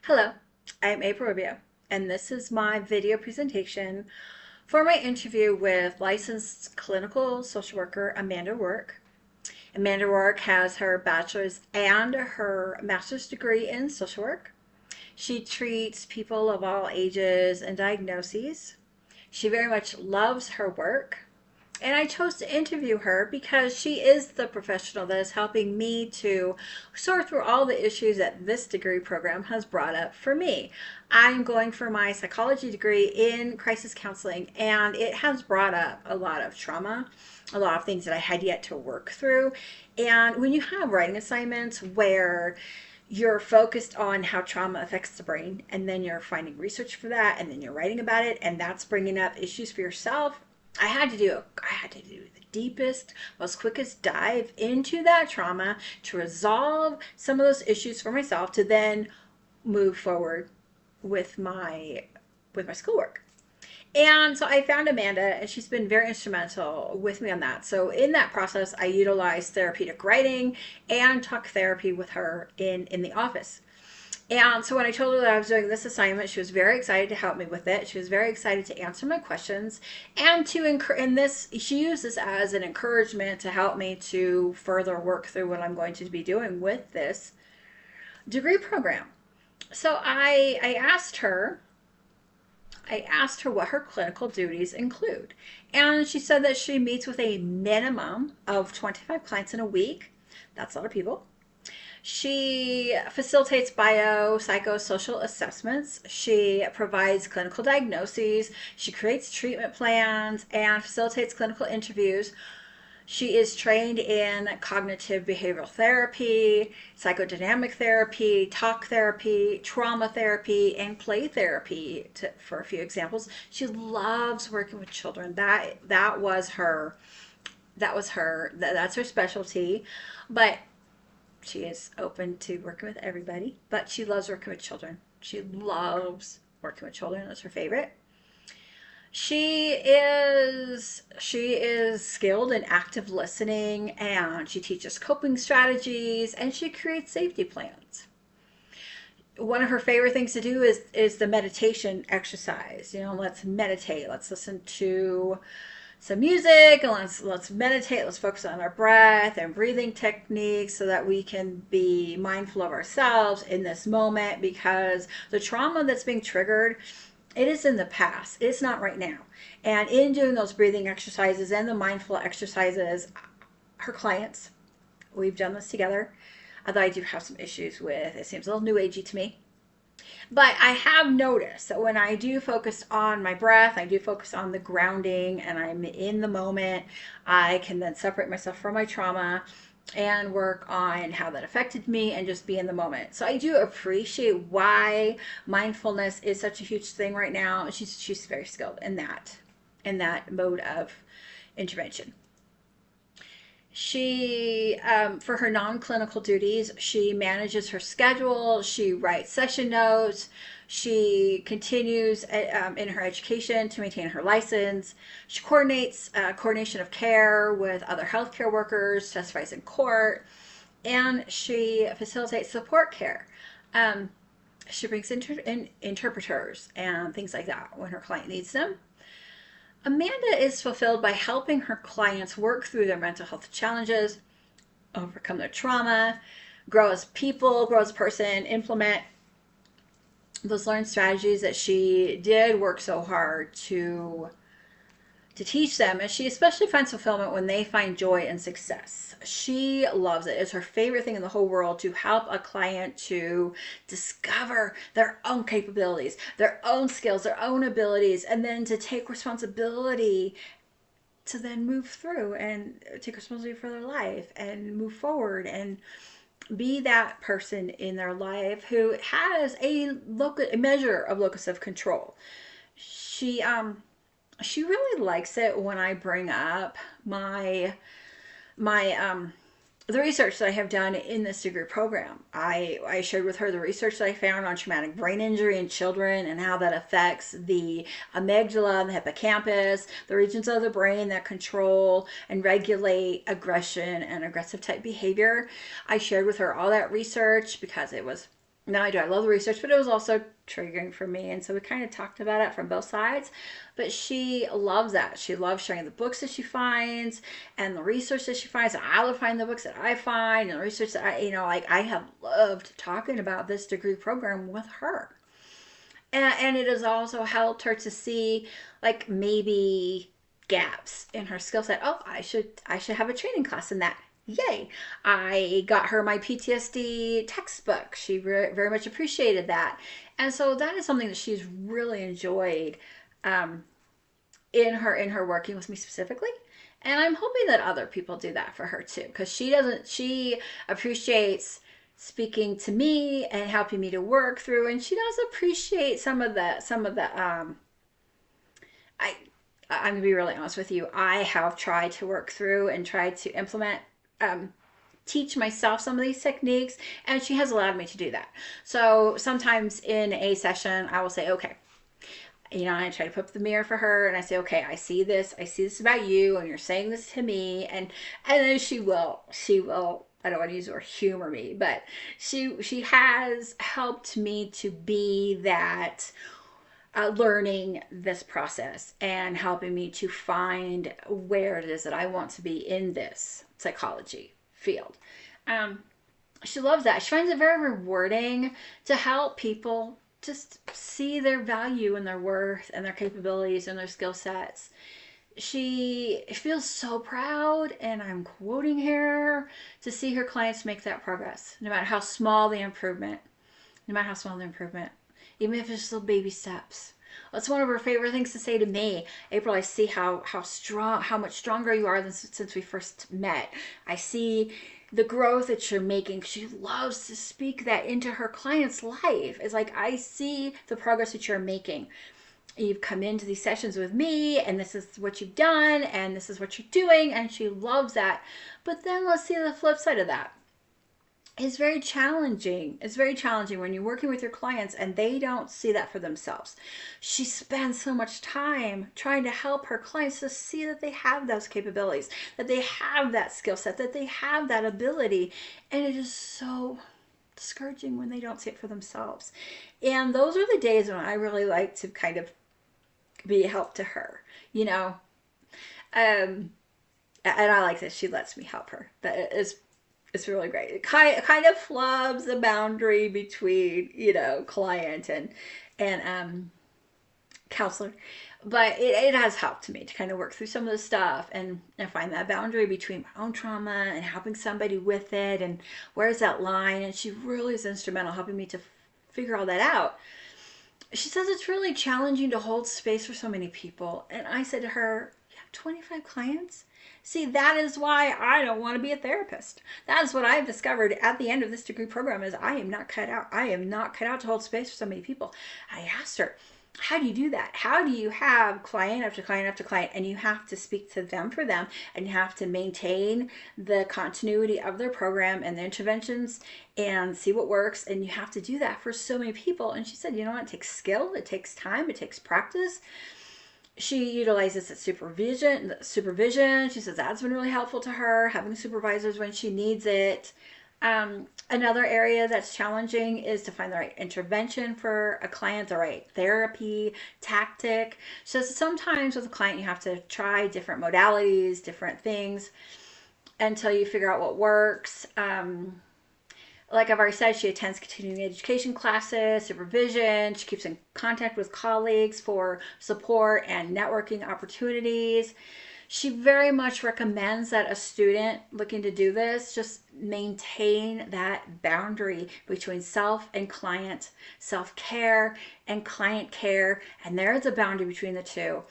Hello, I'm April Rubio, and this is my video presentation for my interview with licensed clinical social worker Amanda Rourke. Amanda Rourke has her bachelor's and her master's degree in social work. She treats people of all ages and diagnoses. She very much loves her work. And I chose to interview her because she is the professional that is helping me to sort through all the issues that this degree program has brought up for me. I'm going for my psychology degree in crisis counseling, and it has brought up a lot of trauma, a lot of things that I had yet to work through. And when you have writing assignments where you're focused on how trauma affects the brain, and then you're finding research for that, and then you're writing about it, and that's bringing up issues for yourself. I had to do the deepest, most quickest dive into that trauma to resolve some of those issues for myself to then move forward with my schoolwork. And so I found Amanda, and she's been very instrumental with me on that. So in that process, I utilized therapeutic writing and talk therapy with her in the office. And so when I told her that I was doing this assignment, she was very excited to help me with it. She was very excited to answer my questions and to encourage. And this, she used this as an encouragement to help me to further work through what I'm going to be doing with this degree program. So I asked her what her clinical duties include. And she said that she meets with a minimum of 25 clients in a week. That's a lot of people. She facilitates biopsychosocial assessments. She provides clinical diagnoses. She creates treatment plans and facilitates clinical interviews. She is trained in cognitive behavioral therapy, psychodynamic therapy, talk therapy, trauma therapy, and play therapy, for a few examples. She loves working with children. That's her specialty. But she is open to working with everybody, but she loves working with children. She loves working with children. That's her favorite. She is skilled in active listening, and she teaches coping strategies, and she creates safety plans. One of her favorite things to do is the meditation exercise. Let's meditate. Let's listen to some music, and let's meditate. Let's focus on our breath and breathing techniques so that we can be mindful of ourselves in this moment, because the trauma that's being triggered, it is in the past. It's not right now. And in doing those breathing exercises and the mindful exercises, her clients, we've done this together, although I do have some issues with it. Seems a little new agey to me. But I have noticed that when I do focus on my breath, I do focus on the grounding, and I'm in the moment, I can then separate myself from my trauma and work on how that affected me and just be in the moment. So I do appreciate why mindfulness is such a huge thing right now. She's very skilled in that mode of intervention. She, for her non-clinical duties, she manages her schedule. She writes session notes. She continues in her education to maintain her license. She coordinates coordination of care with other healthcare workers, testifies in court, and she facilitates support care. She brings interpreters and things like that when her client needs them. Amanda is fulfilled by helping her clients work through their mental health challenges, overcome their trauma, grow as people, grow as a person, implement those learned strategies that she did work so hard to teach them. And she especially finds fulfillment when they find joy and success. She loves it. It's her favorite thing in the whole world to help a client to discover their own capabilities, their own skills, their own abilities, and then to take responsibility to then move through and take responsibility for their life and move forward and be that person in their life who has a measure of locus of control. She really likes it when I bring up my the research that I have done in this degree program. I shared with her the research that I found on traumatic brain injury in children and how that affects the amygdala and the hippocampus, the regions of the brain that control and regulate aggression and aggressive type behavior. I shared with her all that research because it was not only do I love the research, but it was also triggering for me. And so we kind of talked about it from both sides. But she loves that. She loves sharing the books that she finds and the research that she finds. And I love finding the books that I find and the research that like I have loved talking about this degree program with her. And it has also helped her to see like maybe gaps in her skill set. Oh, I should have a training class in that. Yay. I got her my PTSD textbook. She very much appreciated that. And so that is something that she's really enjoyed um, in her working with me specifically. And I'm hoping that other people do that for her too, because she appreciates speaking to me and helping me to work through, and she does appreciate some of the I I'm gonna be really honest with you. I have tried to work through and tried to implement, um, teach myself some of these techniques, and she has allowed me to do that. So sometimes in a session, I will say, okay, I try to put up the mirror for her, and I say, okay, I see this about you, and you're saying this to me, and then she will. I don't want to use the word humor me, but she has helped me to be that, learning this process and helping me to find where it is that I want to be in this psychology field. Um, she loves that. She finds it very rewarding to help people just see their value and their worth and their capabilities and their skill sets. She feels so proud, and I'm quoting her, to see her clients make that progress, no matter how small the improvement, no matter how small the improvement, even if it's little baby steps. That's one of her favorite things to say to me. April, I see how much stronger you are than since we first met. I see the growth that you're making. She loves to speak that into her client's life. It's like, I see the progress that you're making. You've come into these sessions with me, and this is what you've done, and this is what you're doing, and she loves that. But then let's see the flip side of that. It's very challenging. It's very challenging when you're working with your clients and they don't see that for themselves. She spends so much time trying to help her clients to see that they have those capabilities, that they have that skill set, that they have that ability. And it is so discouraging when they don't see it for themselves. And those are the days when I really like to kind of be a help to her, you know. Um, and I like that she lets me help her. That is, it's really great. It kind of flubs the boundary between, client and counselor, but it has helped me to kind of work through some of the stuff and find that boundary between my own trauma and helping somebody with it, and where's that line. And she really is instrumental helping me to figure all that out. She says it's really challenging to hold space for so many people, and I said to her, you have 25 clients. See, that is why I don't want to be a therapist. That is what I've discovered at the end of this degree program, is I am not cut out. I am not cut out to hold space for so many people. I asked her, how do you do that? How do you have client after client after client, and you have to speak to them for them, and you have to maintain the continuity of their program and the interventions and see what works, and you have to do that for so many people? And she said, you know what? It takes skill, it takes time, it takes practice. She utilizes supervision. She says that's been really helpful to her, having supervisors when she needs it. Another area that's challenging is to find the right intervention for a client, the right therapy tactic. So sometimes with a client, you have to try different modalities, different things until you figure out what works. Like I've already said, she attends continuing education classes, supervision. She keeps in contact with colleagues for support and networking opportunities. She very much recommends that a student looking to do this just maintain that boundary between self and client, self-care and client care, and there's a boundary between the two.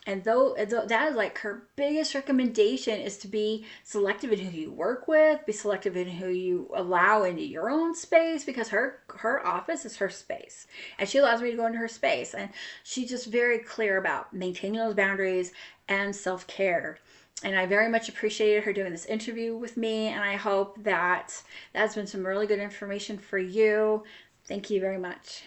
And though that is like her biggest recommendation, is to be selective in who you work with, be selective in who you allow into your own space, because her office is her space, and she allows me to go into her space, and she's just very clear about maintaining those boundaries and self-care. And I very much appreciated her doing this interview with me, and I hope that that's been some really good information for you. Thank you very much.